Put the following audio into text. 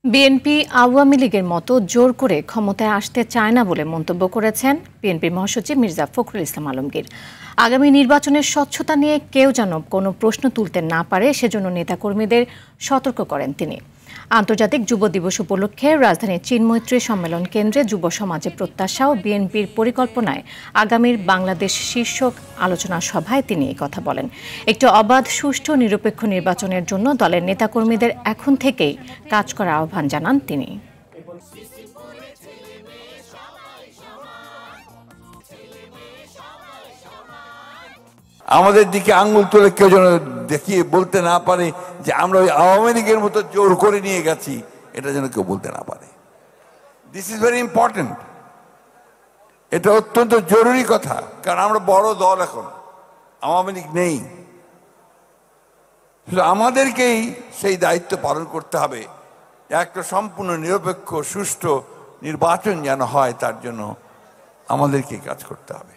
BNP Awami লীগের মতো জোর করে ক্ষমতায় আসতে চায় না বলে মন্তব্য করেছেন বিএনপির মহাসচিব মির্জা ফখরুল ইসলাম আলমগীর। আগামী নির্বাচনের স্বচ্ছতা নিয়ে কেউ যেন কোনো প্রশ্ন তুলতে না পারে সেজন্য নেতাকর্মীদের সতর্ক করেন তিনি। আন্তর্জাতিক যুব দিবস উপলক্ষে রাজধানীর চিন্মৈত্রী সম্মেলন কেন্দ্রে যুব সমাজের প্রত্যাশা ও বিএনপির পরিকল্পনায় আগামীর বাংলাদেশ শীর্ষক আলোচনা সভায় তিনি এই কথা বলেন। একটি অবাধ, সুষ্ঠু, নিরপেক্ষ নির্বাচনের জন্য দলের নেতাকর্মীদের এখন থেকেই কাজ করার আহ্বান জানান তিনি। আমাদের দিকে আঙ্গুল তুলে কেউ যেন দেখিয়ে বলতে না পারে যে আমরা ওই আওয়ামী লীগের মতো জোর করে নিয়ে গেছি, এটা যেন কেউ বলতে না পারে। This is very important. এটা অত্যন্ত জরুরি কথা, কারণ আমরা বড় দল, এখন আওয়ামী লীগ নেই। আমাদেরকেই সেই দায়িত্ব পালন করতে হবে। একটা সম্পূর্ণ নিরপেক্ষ সুষ্ঠু নির্বাচন যেন হয়, তার জন্য আমাদেরকে কাজ করতে হবে।